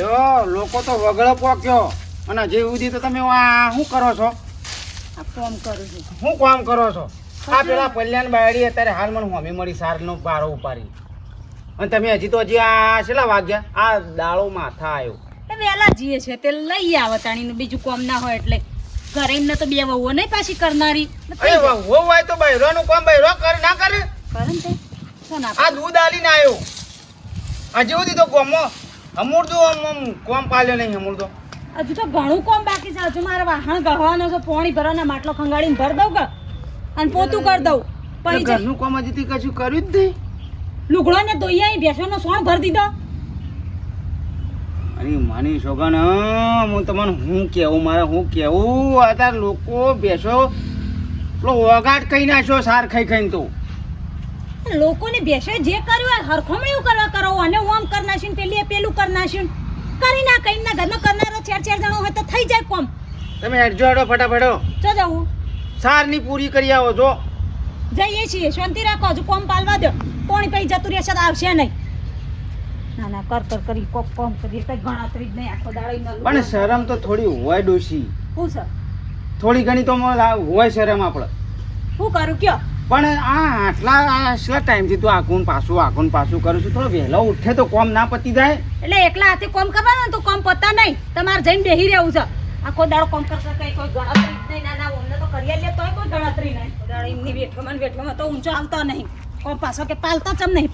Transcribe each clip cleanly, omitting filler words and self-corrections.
લ્યો લોકો તો વગળો પોક્યો અને જે સુધી તો તમે આ શું કરો છો? આ કામ કરું છું. શું કામ કરો છો? આ પેલા પલ્યાન બાયડી અત્યારે હાલ મને હોમી મળી સારનો પારો ઉપાડી અને તમે હજી તો હજી આ કેટલા વાગ્યા આ દાળો માથા આવ્યો એ વેલા જીએ છે તે લઈ આવે તાણીનું બીજું કામ ના હોય એટલે ઘરે એમને તો બે વહુઓ નહીં પાછી કરનારી અરે વાહ હો હોય તો બૈરોનું કામ બૈરો કરે ના કરે કરે ને તે શું ના આ દૂધ આલીને આવ્યો હજી સુધી તો કોમો અમૂર્દો આમ કોમ પાલ્યો નહીં અમૂર્દો હજુ તો ઘણું કામ બાકી છે હજુ મારે વાહણ ગહવાનો છે પાણી ભરવાના માટલો ખંગાડીને ભર દઉં કે અને પોતું કરી દઉં પછી ઘરનું કામ હજી કશું કર્યું જ નહીં લુગડો ને ધોઈ આવી ભેંસોનો સોણ ભરી દીધો અરે માની સોગન હું તમને હું કેવું મારે હું કેવું અત્યારે લોકો બેસો પેલો વગાટ કહી નાખ્યો સાર ખાઈ ખાઈને તો લોકોને ભેંસે જે કર્યું હોય હરખમણીઓ કરવા કરો અને હું આમ કરી નાખ્યું પેલી પેલું કરી નાખ્યું કરી ના કઈ ના ઘરનો કરનારો ચાર જણો હોય તો થઈ જાય કોમ તમે હેડજો હેડો ફટાફટો જો જવું સારની પૂરી કરી આવો જો જઈએ છીએ શાંતિ રાખો હજુ કોમ પાલવા દો કોણી પછી જતું રહેશે તો આવશે નહીં ના ના કર કરી કોક કોમ કરી કઈ ગણાતરી જ નહીં આખો દાડો પણ શરમ તો થોડી હોય ડોશી શું છે થોડી ઘણી તો હોય શરમ આપણે શું કરું કયો પણ આટલા ટાઈમથી તું આખું પાછું કરું છું થોડો વહેલો ઉઠે તો કોમ ના પતી જાય એટલે એકલા હાથે કોમ કરવાનું તો કોમ પતા નહીં તમારે જઈને બેહી રહેવું છે આખો દાડો કોમ કરતા કઈ કોઈ ગણતરી જ નહીં ના અમને તો કરીએ લે તોય કોઈ ગણતરી નહીં દાડો એમની વેઠવામાં તો ઊંચો આવતો નહીં કોમ પાછો કે પાલતા ચમ નહીં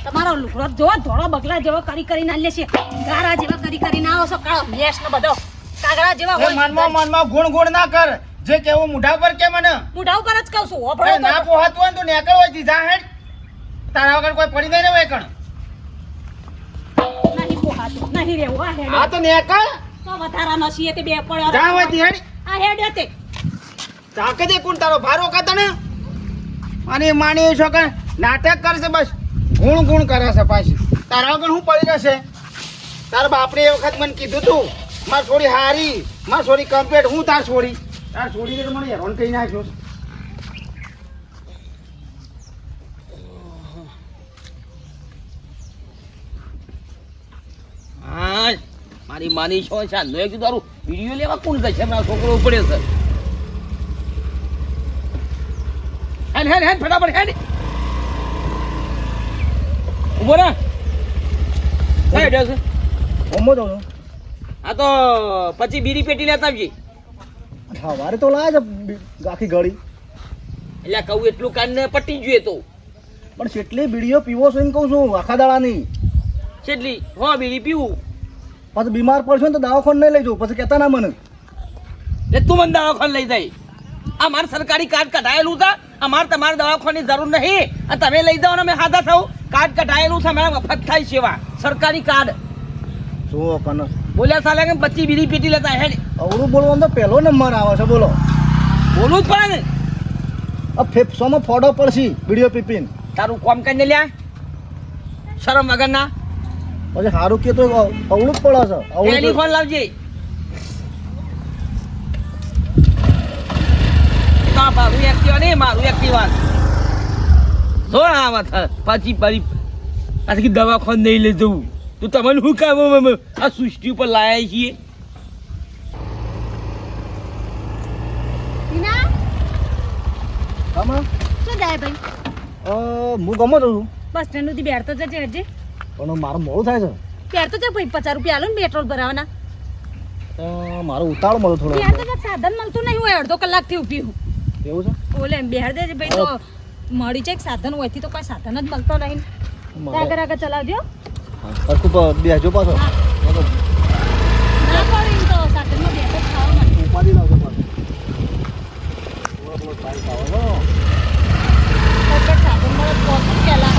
તમારો લુગડો જો ધોળો બગલા જેવો કરી ના લે છે ગારા જેવા કરી આવો છો કાળો ભેંસ ને બધો કાગડા જેવા હોય મનમાં ગુણ ના કર જે કેવું મુઢા પર કે મને મુઢા ઉપર જ કહું છું ઓભળો ના પોહાતું હોય તો નેકળ હોય દીધા હેડ તારા વગર કોઈ પડી નહીં રે કણ નહીં પોહાતું નહીં રેવું આ હેડ આ તો નેકળ તો વધારાનો છીએ તે બે પડ્યો જા હોય તી હેડ આ હેડ તે તાકે દે કોણ તારો ભારો કાતા ને અને માની છો કે નાટક કરશે બસ ગુણ કરે છે પાછી તારા વગર હું પડી રહેશે તારા બાપરે એ વખત મને કીધું તું માર છોડી હારી માર છોડી કમ્પ્લીટ હું તાર છોડી ને મને હેરાન કહી નાખ્યો હા મારી માની છો છે નો એક દારૂ વિડિયો લેવા કોણ જશે મારો છોકરો પડે છે હેડ ફટાફટ હેડ ઉભો રહે હેડ છે ઓમો દો આ તો પછી બીડી પેટી લેતા આવજે હા વારે તો લાજ આખી ગાડી એટલે કહું એટલું કાન ને પટી જોઈએ તો પણ કેટલી બીડીઓ પીવો છો એમ કહું છું આખા દાડાની કેટલી હો બીડી પીવું પછી બીમાર પડશો ને તો દવાખાને નહીં લઈ જવું પછી કહેતા ના મને એટલે તું મને દવાખાને લઈ જાય આ મારે સરકારી કાર્ડ કઢાયેલું છે અમારે તમારે દવાખાની જરૂર નહીં અને તમે લઈ જાઓ ને મેં હાથા થવું કાર્ડ કઢાયેલું છે મારા મફત થાય સેવા સરકારી કાર્ડ શું કને બોલ્યા સાલે કે બચ્ચી બીડી પેટી લેતા હેડ અવળું બોલવાનું તો પહેલો નંબર આવે છે બોલો બોલું જ પડે ને આ ફેફસામાં ફોડો પડશે બીડીઓ પીપીને તારું કોમ કરીને લ્યા શરમ વગરના પછી સારું કે તો અવળું જ પડે છે ટેલિફોન લાવજે મારું એક્ટિવા નહીં મારું એક્ટિવા જો આ વાત પાછી પાછી દવાખાને નહીં લઈ જવું તું તમને શું કામ આ સૃષ્ટિ ઉપર લાયા છીએ શું જાય ભાઈ હું ગમો છું બસ સ્ટેન્ડ સુધી બેઠતો જજે હજે પણ મારું મોડું થાય છે બેઠતો જ ભાઈ 50 રૂપિયા આલો ને પેટ્રોલ ભરાવાના મારો ઉતાળ મળો થોડો બેઠતો જ સાધન મળતું નહીં હોય અડધો કલાકથી ઊભી હું એવું છે બોલે એમ બેહાડ દેજે ભાઈ તો મળી જાય સાધન હોય તો કોઈ સાધન જ મળતો નહીં આગળ ચલાવજો બેજો પાછો ના પડી તો સાધનમાં બેઠો ખાવા માટે ઉપાડી લાવજો પાછો સાધન મળે પહોંચું પેલા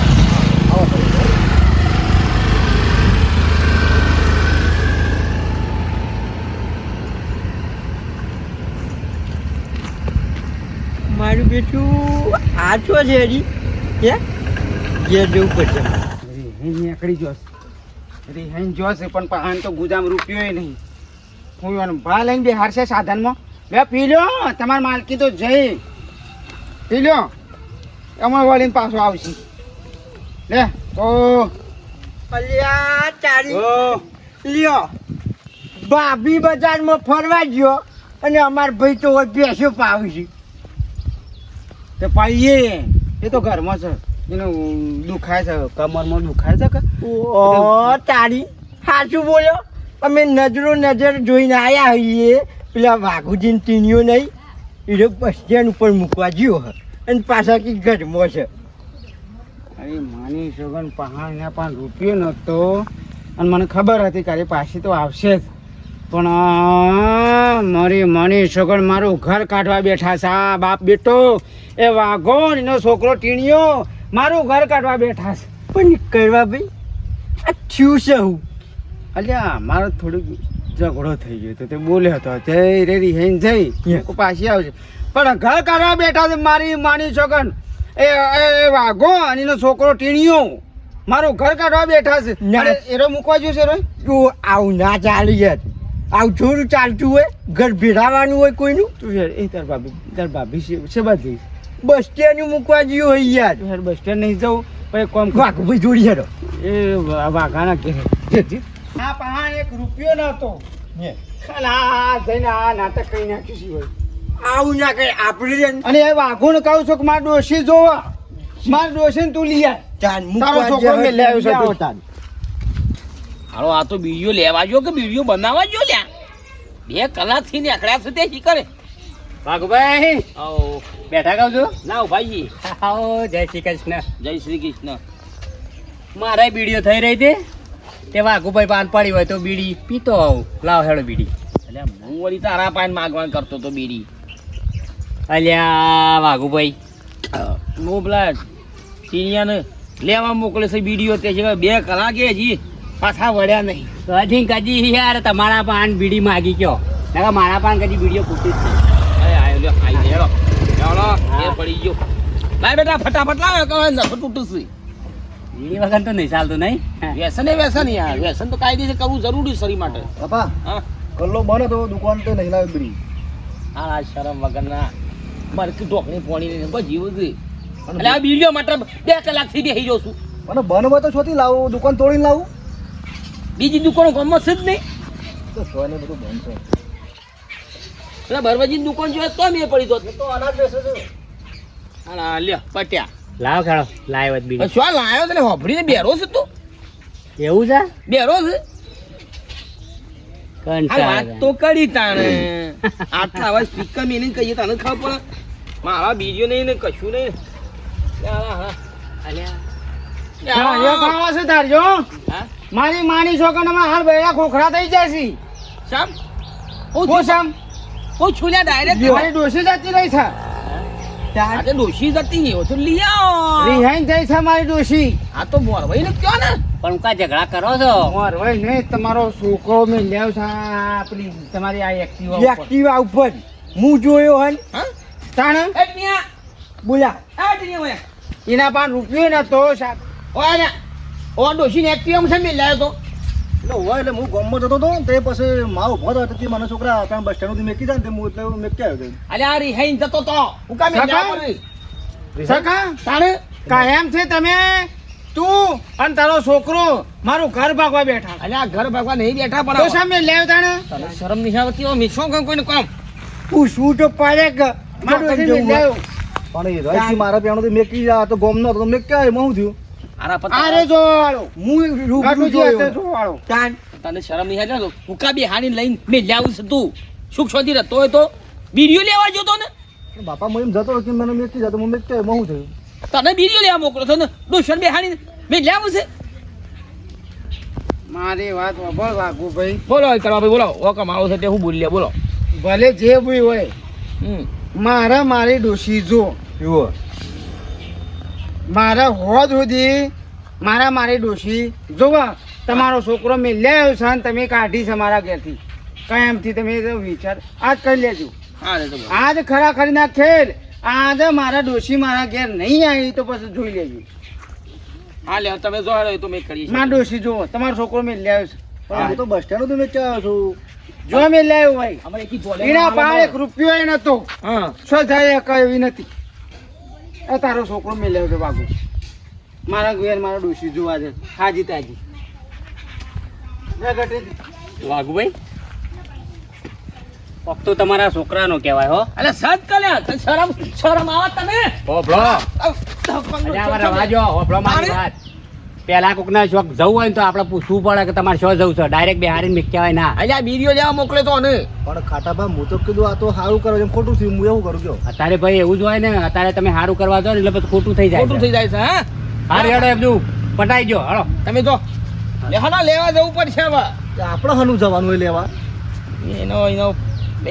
મારું બેટું આ છો છે હજી કે ઘેર જવું પડશે નીકળી જોશ રિહાઈન જોશે પણ પાન તો ગુજામ રૂપિયો નહીં હું ભા લઈને બે હારશે સાધનમાં બે પી લો તમારી માલકી તો જઈ પી લો અમારે વળીને પાછો આવશે લે તો અલ્યા તારી લ્યો ભાભી બજારમાં ફરવા ગયો અને અમાર ભાઈ તો હવે ભેંસો પાવી છે. તે પાઈએ એ તો ઘરમાં છે, એનું દુખાય છે, કમરમાં દુખાય છે કે ઓ તારી સાચું બોલ્યો. અમે નજરો નજર જોઈને આવ્યા હોઈએ પેલા વાઘુજીને ટીણીઓ નહીં એ બસ સ્ટેન્ડ ઉપર મૂકવા ગયો હે અને પાછા કે ઘરમાં છે. અરે માની સોગન પહાડના પણ રૂપિયો નહોતો અને મને ખબર હતી કે અરે પાછી તો આવશે જ, પણ મારી માની સોગન મારું ઘર કાઢવા બેઠા છે. આ બાપ બેટો એ વાઘો ને એનો છોકરો ટીણીયો મારું ઘર કાઢવા બેઠા છે. પણ કરવા ભાઈ આ થયું છે હું અલ્યા મારો થોડુંક ઝઘડો થઈ ગયો તો તે બોલ્યો હતો તે રેડી હેન જઈ હું પાછી આવશે, પણ ઘર કાઢવા બેઠા છે મારી માની છોકન એ વાઘો અને એનો છોકરો ટીણીયો મારું ઘર કાઢવા બેઠા છે. અરે એરો મૂકવા જોશે રો તું આવું ના ચાલી યાર. આવું થોડું ચાલતું હોય ઘર ભેળાવાનું હોય કોઈનું. તું યાર એ તાર ભાભી છે બધી બસ સ્ટેન્ડ મૂકવા ગયું હોય યાર. તું યાર બસ સ્ટેન્ડ નહીં જવું પછી કોમ વાઘુભાઈ જોડી હેરો એ વાઘાના ઘેર આ પહાણ એક રૂપિયો નહોતો ખાલા જઈને આ નાટક કરી નાખ્યું છે હોય. આવું ના કરે આપણે અને એ વાઘોને કહું છું કે મારા ડોશી જોવા મારા ડોશીને તું લઈ આય. ચાલ તારો છોકરો મેં લઈ આવ્યો છે તું. હાલો આ તો વિડીયો લેવા જો કે વિડીયો બનાવવા જો લ્યા 2 કલાકથી નીકળ્યા છે તે શી કરે વાઘુભાઈ આવો બેઠા કહું છું. લાવ ભાઈ આવો જય શ્રી કૃષ્ણ. જય શ્રી કૃષ્ણ. મારે બીડીઓ થઈ રહી હતી તે વાઘુભાઈ પાન પડી હોય તો બીડી પીતો આવું. લાવ હેડો બીડી. એટલે હું વળી તારા પાન માગવાન કરતો તો બીડી. અલ્યા વાઘુભાઈ હું પેલા સીનિયાને લેવા મોકલે છે બીડીઓ તે છે 2 કલાકે હજી પાછા વળ્યા નહીં. હજી કદી યાર તમારા પાન બીડી માગી કયો નકા મારા પાન કદી બીડીઓ પૂછી જ નહીં. અરે આયો લ્યો આઈ હેડો ચાલો એ પડી ગયો. લાય બેટા ફટાફટ લાવ કે નસો તૂટું છે. બીડી વગર તો નહીં ચાલતું નહીં. વ્યસન એ વ્યસન યાર, વ્યસન તો કાયદેસર કરવું જરૂરી શરીર માટે. બાપા હા કલ્લો બને તો દુકાન તો નહીં લાવે બીડી. આ શરમ વગરના બરકી ઢોકણી પોણી લઈને બસ જીવ છે. એટલે આ બીડીઓ માટે 2 કલાકથી બેસી જાઉં છું. મને બને હોય તો છોથી લાવું, દુકાન તોડીને લાવું. બીજી દુકાનો ગામમાં છે જ નહીં. તો સોને બધું બંધ છે. એટલે બરવાજીની દુકાન જોઈએ તો મેં પડી તો તો અનાજ બેસે છે. હા લ્યો પટ્યા. લાવ ખેડો લાવ્યો જ બીડી. શું લાયો તને હોભળીને બેરો છે તું? એવું છે બેરો છે? આ વાત કંટાળો. તો કરી તાણે આટલા અવાજ સ્પીકર મેલીને કહીએ તને ખબર પડે. મારા બીજો નહીં ને કશું નહીં. અલ્યા એ ખાવા છે તારજો હા મારી માની છોકરાને હમણાં હાલ બેડા ખોખરા થઈ જાય છે. શામ હું શામ હું છુલ્યા ડાયરેક્ટ મારી ડોશી જતી રહી છે. આજે ડોશી જતી નહીં હોય તો લઈ આવો. રિહાઈન જાય છે મારી ડોશી. આ તો મોરવાઈ ને કયો ને પણ કા ઝઘડા કરો છો? મોરવાઈ ને તમારો છોકરો મેં લેવ છે આપણી તમારી આ એક્ટિવા ઉપર. એક્ટિવા ઉપર હું જોયો હન હા તાણ એ ટિયા બોલા આ ટિયા ઓય એના પણ રૂપિયો નતો સાહેબ. ઓય ને ઓ ડોશીને એક્ટિવા છે મેં લાવ્યો તો. એટલે હોય એટલે હું ગામમાં જતો હતો તે પછી મારો ઉભો હતો તે મને છોકરા ત્યાં બસ સ્ટેન્ડ મેકી જાય ને હું એટલે મેકી આવ્યો. અલે આ રિહાઈન જતો તો હું કામ સકા? સકા તાણે કાયમ છે તમે તું અને તારો છોકરો મારું ઘર ભાગવા બેઠા. અલે આ ઘર ભગવાન નહીં બેઠા તો પણ સામે લેવ તાણે તને શરમ નહીં આવતી હો મિસો કામ કોઈને કામ પૂછવું તો પડે કે મારું ડોશી મેં લેવ. પણ એ રાઈથી મારા પેણો તો મેકી જા તો ગોમનો તો મેં ક્યાં એમાં શું થયું? આરા આ પતા રે જોવાળો હું રૂબરૂ ગાટુજી જોયો હાથે જોવાળો. તાન તને શરમ નહીં આવતી હું કા બેહાની લઈને મેં લાવું છે તું સુખ શોધી રહેતો હોય તો બીડીઓ લેવા જતો ને પણ બાપા હું એમ જતો હતો કે મને મેકી જા તો હું મેં ક્યાં એમાં શું થયું? તને બીડીઓ લેવા મોકલો છો ને દોશન બેહાની મેં લાવું છે. મારી વાત વાપર વાગુ ભાઈ. બોલો કરવા ભાઈ બોલો ઓ કમાવો છે તે હું બોલી લે બોલો. ભલે જે બી હોય મારા મારી ડોશી જો જુઓ મારા હોદ સુધી મારા મારી ડોશી જોવા તમારો છોકરો મેં લે આવ્યો છે અને તમે કાઢી છે મારા ઘેરથી કાયમથી તમે તો વિચાર આજ કરી લેજો. હા રે તો બોલો. આજ ખરા ખરીના ખેલ આજ મારા ડોશી મારા ઘેર નહીં આવી તો પછી જોઈ લેજો. હા લે તમે જો હાલો એ તો મેં કરી છે. મારા ડોશી જુઓ તમારો છોકરો મેં લે આવ્યો છે. પણ હું તો બસ સ્ટેન્ડ તો મેં ક્યાં આવ્યો છું? જો મેં લે આવ્યો ભાઈ અમારે એકી જોડે એના પાર 1 રૂપિયો ય નતો. હા શું થાય કઈ એવી નથી. એ તારો છોકરો મેં લેવો છે બાગુ મારા ઘેર મારા ડોશી જોવા છે હાજી તાજી વાઘુભાઈ કોક તો તમારા છોકરાનો કહેવાય હો. અલે સત કલ્યા શરમ શરમ આવા તમે હોભળો અલ્યા હવે રવા જો હોભળો મારી વાત. પેલા કોકના શોખ જવું હોય ને તો આપણે પૂછવું પડે કે તમારે શું જવું છે. ડાયરેક્ટ બેહારીને મેં કહેવાય ના. અલ્યા બીડીઓ જેવા મોકલે તો ને પણ ખાટાભા હું તો કીધું આ તો સારું કરે છે ખોટું થયું હું એવું કરું કયો અત્યારે ભાઈ એવું જ હોય ને અત્યારે તમે સારું કરવા દો ને એટલે પછી ખોટું થઈ જાય ખોટું થઈ જાય છે હા હાર હેડો એ બધું પટાઈ ગયો હળો. તમે જો લેવાના લેવા જવું પડશે હવે આપણે હનું જવાનું હોય લેવા એનો એનો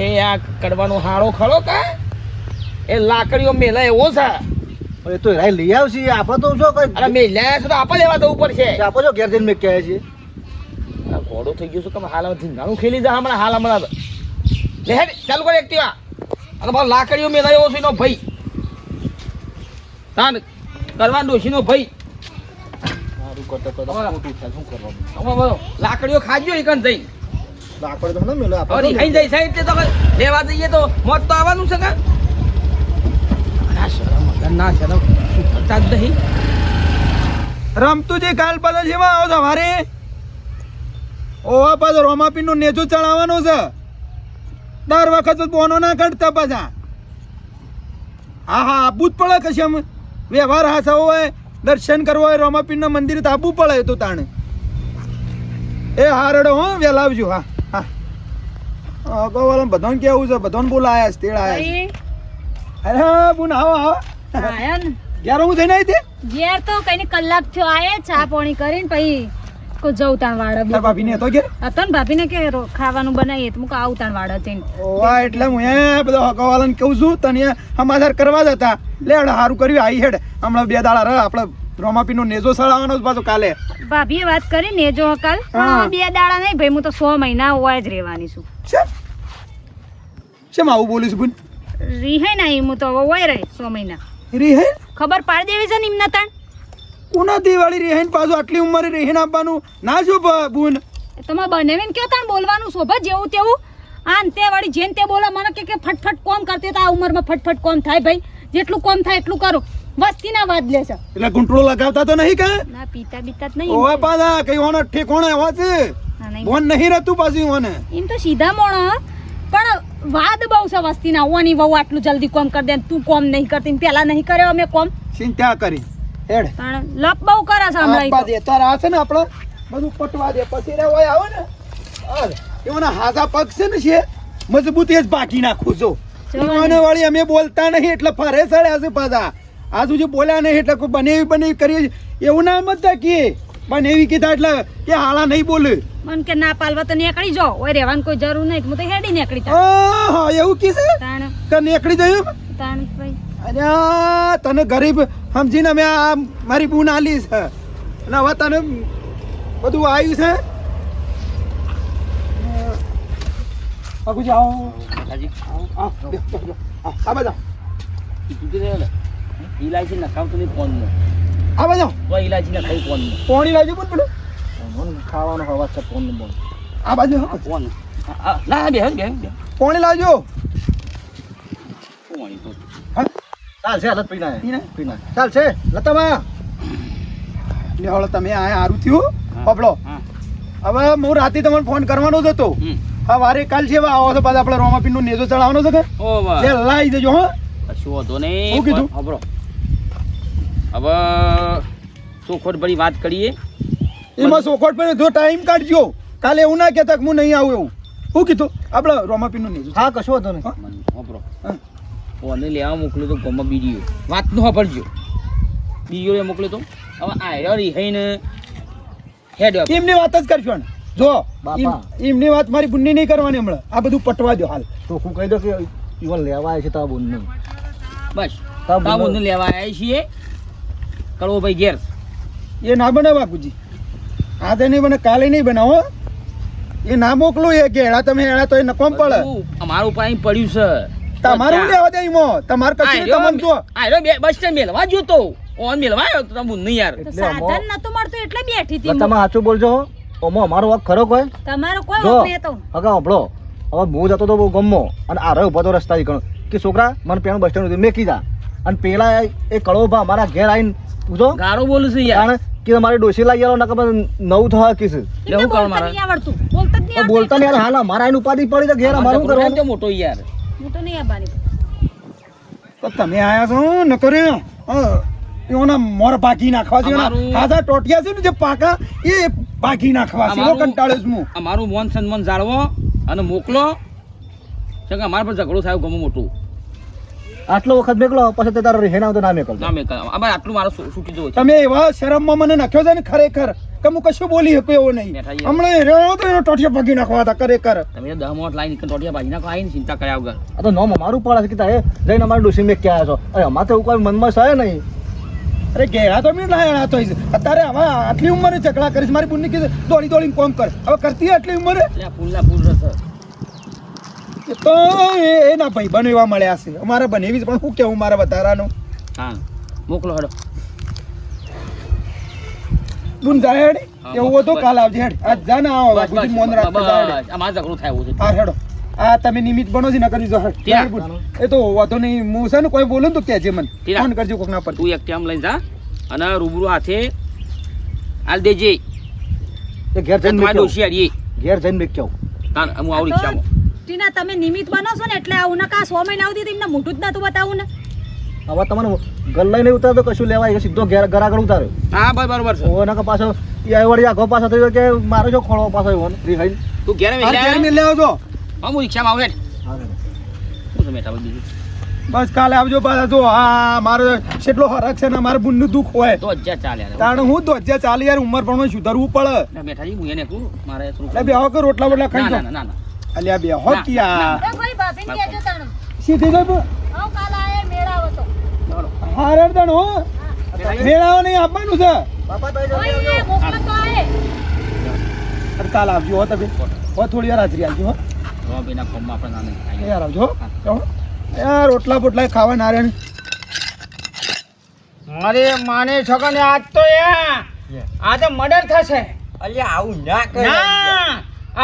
એ આ કડવાનો હારો ખરો કા એ લાકડીઓ મેલા એવો છે એ તો રાય લઈ આવશે આપણે તો શું કઈ અરે મેલ્યા છે તો આપણે લેવા જવું પડશે આપણે જો ઘેર જઈને મેં કહે છે આ ઘોડો થઈ ગયો છે કે હાલમાં ધીંગાણું ખેલી જા હમણાં હાલ હમણાં લે હેડ ચાલુ કર એક્ટિવા અને ભાઈ લાકડીઓ મેલા એવો છે એનો ભાઈ તાન કરવાન ડોશીનો ભાઈ સારું કરતા કરતા ખોટું થાય શું કરવાનું હવે બોલો લાકડીઓ ખાજો એકન જઈ આપણે તો ના મેલો હવે આપણે ખાઈ જાય સાઈડ તો લેવા જઈએ તો મોત તો આવવાનું છે કા ના શરમ ના શરમ શું કરતા જ નહીં રમતુજી કાલ પાછા જેવા આવો સવારે ઓવા પાછો રોમાપીન નું નેચું ચડાવવાનું છે દર વખત બોનો ના કાઢતા પાછા હા હા આપવું જ પડે કશે આમ વ્યવહાર હાસવો હોય દર્શન કરવો હોય રોમાપીન ના મંદિર તો આપવું પડે તો તાણે એ હારડો હો વેલા આવજો હા હા ગોવાલા બધાને કેવું છે બધાને બોલાયા છે તેડા આયા છે. અરે હા બુન આવો આવો આયા ને યાર હું થઈને આવી હતી ઘેર તો કઈ કલાક થયો આયા ચા પાણી કરીને પછી કોઈ જવું તાણ તાર વાળા ભાભીને હતો કે હતો ને ભાભીને કે ખાવાનું બનાવીએ તો મુક આવું તાણ વાળા જઈને ઓવા એટલે હું એ બધો હકાવાલાને કહું છું તને સમાચાર કરવા જ હતા લે હેડ સારું કર્યું આઈ હેડ હમણાં 2 દાડા રહ આપણે રોમાપીનો નેજો સળાવવાનો જ પાછો કાલે ભાભીએ વાત કરી ને જો કાલ હા. 2 દાડા નહીં ભાઈ હું તો 100 મહિના હોય જ રહેવાની છું શેમ આવું બોલીશ બુન રીહે નહીં હું તો હવે હોય રહી 100 મહિના રેહેન ખબર પાડી દેવી છે ને એમના તાણ કોના દિવાળી રેહેન પાછું આટલી ઉંમરે રેહેન આપવાનું ના શું બુન તમે બનાવીને કયો તાણ બોલવાનું શોભા જેવું તેવું આ ને તે વાળી જેન તે બોલે મને કે ફટફટ કોમ કરતી તો આ ઉંમરમાં ફટફટ કોમ થાય ભાઈ જેટલું કોમ થાય એટલું કરો વસ્તીના વાદ લે છે એટલે ગુંટડો લગાવતા તો નહીં કા ના પીતા બીતા જ નહીં ઓવા પાછા કઈ ઓનો ઠેકોણે એવા છે ના, નહીં. બોન નહીં રહેતું પાછું ઓને એમ તો સીધા મોણો પણ વાદ બહુ છે વસ્તીના ઓની વહુ આટલું જલ્દી કોમ કરી દે ને તું કોમ નહીં કરતી પેલા નહીં કર્યો અમે કોમ ચિંતા કરી હેડ પણ લપ બહુ કરે છે હમણાં ઈ આપવા તો. દે તાર આ છે ને આપણે બધું પટવા દે પછી રે ઓય આવે ને એઓના હાજા પગ છે ને છે મજબૂત જ બાકી નાખું છો એઓને વાળી અમે બોલતા નહીં એટલે ફરે સડ્યા છે પાછા આ સુધી બોલ્યા નહીં એટલે કોઈ બનેવી કરીએ એવું ના મત કે બનેવી કીધા એટલે કે હાલા નહીં બોલે મને કે ના પાલવા તો નીકળી જાઓ ઓય રહેવાની કોઈ જરૂર નહીં હું તો હેડી નીકળી તા હા એવું કીધું તાણ કે નીકળી જયું તાણ ભાઈ અરે તને ગરીબ સમજીને અમે આ મારી બૂન આલી છે અને હવે તને બધું આવ્યું છે બાપુજી આવો હાજી આ બધા કીધું કે રે ઇલાયચી નખાવતો નહીં ફોનમાં આ બધા તો ઇલાયચી નખાવી ફોનમાં પોણી લાવજો પણ પેલું ખાવાનો હવા છે ફોન નંબર આ બાજુ ફોન ના બે બે પોણી લાવજો ફોન તો હા ચાલશે હાલત પીના પીના? પીના ચાલશે લતામાં લે હળો તમે આ સારું થયું પપડો હા હવે હું રાતે તમને ફોન કરવાનો જ હતો સવારે કાલ છે આવો છો પાછા આપણે રોમાપીન નું નેજો ચડાવવાનો છે કે ઓ વાહ લે લાવી દેજો હો કશું વાંધો નહીં શું કીધું? ખબરો હવે ચોખોટ ભરી વાત કરીએ એમાં સોખોટ પર જો ટાઈમ કાઢજો કાલે એવું ના કહેતા કે હું નહીં આવું એવું શું કીધું આપણે રોમાપીન નું નેજો હા કશો વાંધો નહીં ખબરો હા. ફોને લેવા મોકલ્યો તો ગમમાં બીડીઓ વાત નો સાંભળજો બીડીઓ મોકલ્યો તો હવે આયરો રીહાઈને હેડ એમની વાત જ કરશો ને જો બાપા. એમની વાત મારી બુનની નહીં કરવાની હમણાં આ બધું પટવા દો હાલ તો હું કહી દઉં કે ઈવન લેવા આવે છે તારા બોન નહીં બસ તા બોલો. તાબુને લેવા આવ્યા છીએ કડવો ભાઈ ઘેર એ ના બને બાપુજી આજે નહીં બને કાલે નહીં બનાવો એ ના મોકલો એ કે હેડા તમે હેડા તો એ નકોમ પડે બધું અમારું પાણી પડ્યું છે તમારું લેવા દે એમાં તમારે કચરી તમને જો આયરો બે બસ સ્ટેન્ડ મેલવા જોતો ઓન મેલવા આવ્યો તો તમે નહીં યાર તો એટલે સાધન નતું મળતું એટલે બેઠી હતી તમે સાચું બોલજો ઓમો અમારો વાક ખરો કોઈ તમારો કોઈ જો વખત નહીં હતો હગા હંભળો હવે હું જતો તો બહુ ગમો અને આ રહ્યો ઉભો તો રસ્તા ઘણો કે છોકરા મને પેલું બસ સ્ટેન્ડ મેં કીધા અને પેલા એ કળો ભા અમારા ઘેર આવીને પૂછો ગારો બોલું છું યાર કારણ કે તમારી ડોસી લાગી આલો નકર નવું થવા કીસ એટલે હું કરવા મારે? નહીં આવડતું બોલતા જ નહીં બોલતા ને યાર હાલ અમારા એની ઉપાધિ પડી તો ઘેર અમારું અમારો કરવાનું તો મોટો યાર હું તો નહીં આવવાની તો તમે આયા છો ન કર્યો એઓના મોર ભાગી નાખવા છે અમારું- હાજા ટોટિયા છે ને જે પાકા એ ભાગી નાખવા છે એવો અમારું- કંટાળ્યો છું હું. અમારું મોન સન્માન જાળવો અને મોકલો છે કે અમારા પર ઝઘડો થાય ગમે મોટું આટલો વખત મેકલો પછી તે તારો હેના તો ના મેકલ ના મેં અમારે આટલું મારે છૂટી જવું છે તમે એવા શરમમાં મને નાખ્યો છે ને ખરેખર કે હું કશું બોલી શકું એવો નહીં બેઠા છીએ. હમણાં રહ્યો તો એનો ટોટિયા ભાગી નાખવા હતા ખરેખર તમે 10 મિનિટ લાઈન ટોટિયા ભાજી નાખો આવીને ચિંતા કર્યા વગર આ તો નોમ અમારું પડે છે કે તારે જઈને અમારી ડોસી મેક કે આવ્યા છો અરે અમારે તો એવું કોઈ મનમાં છે નહીં અરે ઘેરા તો મેં લાયા તો અત્યારે હવે આટલી ઉંમરે ઝઘડા કરીશ મારી બુનની કીધું દોડી દોડીને કોમ કર હવે કરતી આટલી ઉંમરે એટલે આ ફૂલના ફૂલ રસ એ તો એના ભાઈ બનો એવા મળ્યા છે અમારા બનેવી છે પણ શું કેવું મારા વધારાનું હા મોકલો હેડો બુન જાય હેડ હા, એવું બસ, હતું કાલ આવજે હેડ આજ જા ને આવો બસ બાપુજી મોન રાખતા જા હેડ. બસ આ મારે ઝઘડો થાય એવું છે હા હેડો આ તમે નિમિત્ત બનો છો નકર જો હેડ ત્યાં. હેડ બુન. એ તો વાતો નહીં હું છે ને કોઈ બોલું ને તો કહેજે મને ત્યાં. ફોન કરજો કોકના પર તું એક ટાઈમ લઈને જા અને રૂબરૂ હાથે હાલ દેજે એ ઘેર જઈને તમારી મેક ડોશી હારીએ ઘેર જઈને મેક કેવું તાન હું આવું રિક્ષામાં ટીના તમે નિમિત્ત બનો છો ને એટલે આવું નકા 100 મહિના સુધી તમને મોઢું જ નતું બતાવું ને હવે તમને ગલ લઈને ઉતાર તો કશું લેવાય સીધો ઘેર ઘર આગળ ઉતાર્યો હા બરોબર છે ઓ નકર પાછો એ વળી આખો પાછો થયો કે મારો જો ખોળો પાછો એવો રીહાઈ તું ઘેર હા, વેલા ઘેર મેં લેવો છો હા હું રિક્ષામાં આવું હેડ હું તો બેઠા બીજું બસ કાલે આવજો પાછા જો હા મારો કેટલો હરખ છે ને મારા બુનનું દુઃખ હોય તો હજાર ચાલે યાર કારણ હું તો હજાર ચાલી યાર ઉંમર પણ સુધરવું પડે ના બેઠાજી હું એને કહું મારે થોડું એટલે બેહો કે રોટલા બોટલા ખાઈ ના જાઓ. ના ના ના અલ્યા બેહો ના, ક્યાં એ ભાઈ ભાભીને કહેજો તણ સીધી જાય બુન. આવ કાલ આયે મેળાવો તો હા રેડદણ હો મેળાઓ નહીં આપવાનું છે ઓય એ મોકલો તો આયે અરે કાલ આવજો હો તમે હો થોડી વાર હાજરી આવજો હો રોબીના ફોર્મમાં આપણે ના નહીં એ યાર આવજો હો. હો. યાર રોટલા બોટલા ખાવા ના રે અરે માને છોકને આજ તો આ તો મર્ડર થશે અલ્યા આવું ના કરે ના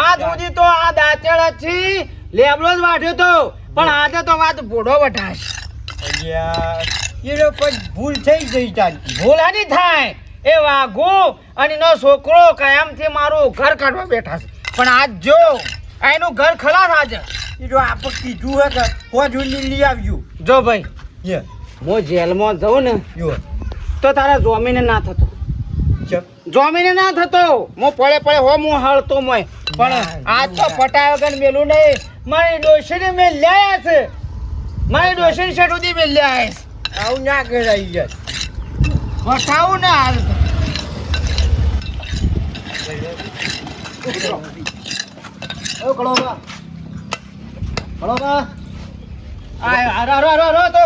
આજ સુધી તો આ દાંતેડા થી લેબડો જ વાઢ્યો તો પણ આજે તો વાત ભોડો વટાશ અલ્યા એનો પણ ભૂલ થઈ ગઈ તારી ભૂલ હાની થાય એ વાઘો અને એનો છોકરો કાયમથી મારું ઘર કાઢવા બેઠા છે પણ આજ જો આ એનું ઘર ખલાસ આજે એ તો આપણે કીધું હે કે હોજુની લઈ આવ્યું જો ભાઈ યે હું જેલમાં જાઉં ને યો તો તારા જોમીને ના થતો ચપ જોમીને ના થતો હું પડે હો હું હળતો મોય પણ આજ તો પટાય વગર મેલું નહીં મારી ડોશીને મેં લ્યા છે મારી ડોશીની શેઠ સુધી મેં લ્યા છે આવું ના કરાય યાર વટાવું ને હાલ ઓ કળોબા કળોબા તો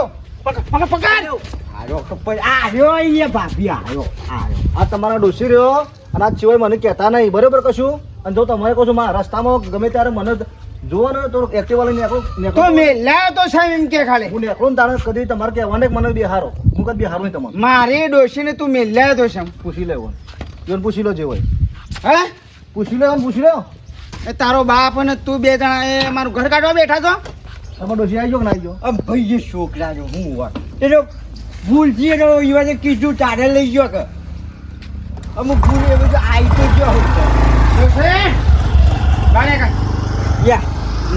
પકડ આરો કપડ આર્યો અહીંયા ભાભી આર્યો આર્યો આ તમારા ડોસી રહ્યો અને આ સિવાય મને કહેતા નહીં બરોબર કશું અને જો તમે કહો છો મારા રસ્તામાં ગમે ત્યારે મને જોવો ને તો એક્ટિવા લઈને તો મેં લાયો તો સાહેબ એમ કે ખાલી હું નેકળું ને તાણે કદી તમારે કહેવાને કે મને બિહારો હું કદી બિહારું નહીં તમારે મારી ડોશીને તું મેં લાયો તો સાહેબ પૂછી લેવો જોને પૂછી લો જે હોય હે પૂછી લો પૂછી લો એ તારો બાપ અને તું બે જણા એ મારું ઘર કાઢવા બેઠા છો તમારો ડોસી આવી ગયો કે ના આવી ગયો આમ ભાઈ એ છોકરા જો હું વાત એનો ભૂલથી એનો ઈવાને કીધું તારે લઈ ગયો કે અમુક ભૂલ એ બધું આવી તો ગયો ડોશી ગાળે કાઢ. યા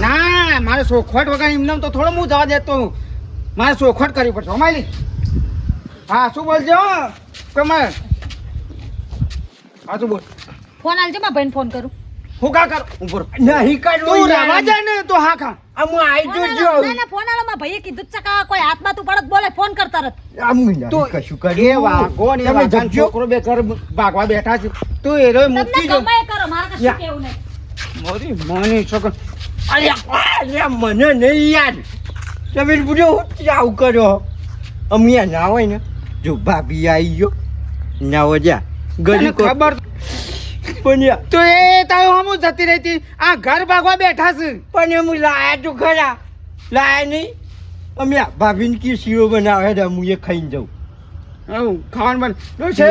ના મારે સોખવટ વગર એમને તો થોડો હું જવા દેતો મારે સોખવટ કરવી પડશે અમારી હા શું બોલજો કમર હા શું બોલ ફોન આલજો માં ભાઈને ફોન કરું હું કા કર ઉપર નહીં કાઢવો તું રહેવા જાય ને તો હા ખા આમ આવી તો ફોન જો આલો ના ના ફોન આલો માં ભાઈએ કીધું જ છે કે કોઈ હાથમાં તું પડત બોલે ફોન કરતા રત આમ તું કશું એ કર્યું વાઘો ને એ તમે વાઘાનો જપજો. છોકરો બે ઘર ભાગવા બેઠા છે તું એરો તમને મૂકી જો ગમે એ કરો મારે કશું યા. કેવું નહીં મોરી મોની છોકરો અલ્યા મને નહીં યાદ તમે પૂછો હું આવું કર્યો અમે ના હોય ને જો ભાભી આવી ગયો ના હોય જા તને ગરી ખબર પણ યાર તો એ તારો હમુ જતી રહેતી આ ઘર ભાગવા બેઠા છે પણ એમ લાયા તો ખરા લાયા નહીં અમે આ ભાભીને કી શીરો બનાવે છે હું એ ખાઈને જાઉં હઉ ખાવાનું બન છે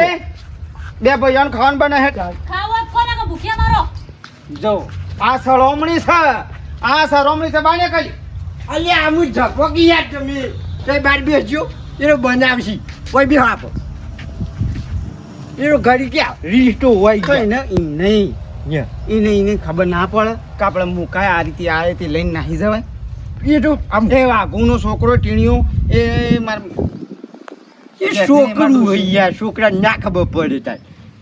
બે ભાઈઓને ખાવાનું બને હે ખાવા કોને કે ભૂખ્યા મારો જો આ સળોમણી છે આ સળોમણી છે બાને કઈ અલ્યા આમ ઝપકી યાર તમે તે બાર બેસજો એને બનાવશી કોઈ બી આપો એ તો ઘડી ક્યાં રીસ તો હોય તો જ. એને ઈ નહીં યા. એને ખબર ના પડે કે આપણે મુકાય આ રીતે આવે તે લઈને નાહી જવાય. એ તો આમ એ વાઘુનો છોકરો ટીણીયો એ માર એ છોકરું હોય યાર, છોકરા ના ખબર પડે તાર.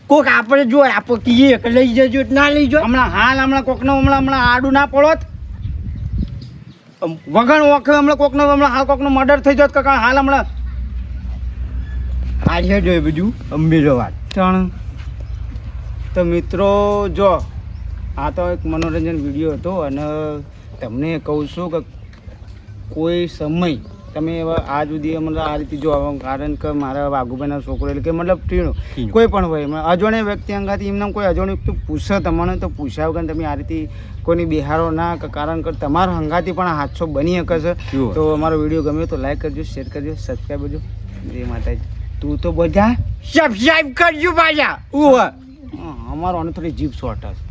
કોક આપણે જો આપણે કહીએ કે લઈ જજો તો ના લઈ જાઓ. હમણાં કોકનો હમણાં આડું ના પડોત વગણ વખત હમણાં કોકનો હમણાં હાલ કોકનો મર્ડર થઈ જાત કાકા હાલ હમણાં આ છે જો એ બધું અંબેલો વાત. ત્રણ તો મિત્રો જો આ તો એક મનોરંજન વિડીયો હતો અને તમને કહું છું કે કોઈ સમય તમે એવા આજ સુધી મતલબ આ રીતે જો કારણ કે મારા વાઘુભાઈના છોકરો એટલે કે મતલબ ટીણો કોઈ પણ હોય અજાણ્યા વ્યક્તિ અંગાથી એમને કોઈ અજાણ્યું વ્યક્તિ પૂછે તમને તો પૂછ્યા વગર તમે આ રીતે કોઈની બિહારો ના કારણ કે તમારા હંગાથી પણ આ હાદસો બની શકે છે. તો અમારો વિડીયો ગમ્યો તો લાઈક કરજો, શેર કરજો, સબસ્ક્રાઈબ કરજો. જય માતાજી. તું તો બધા સબસ્ક્રાઇબ કરજો પાછા. અમારો આને થોડી જીભ શોર્ટ હશે.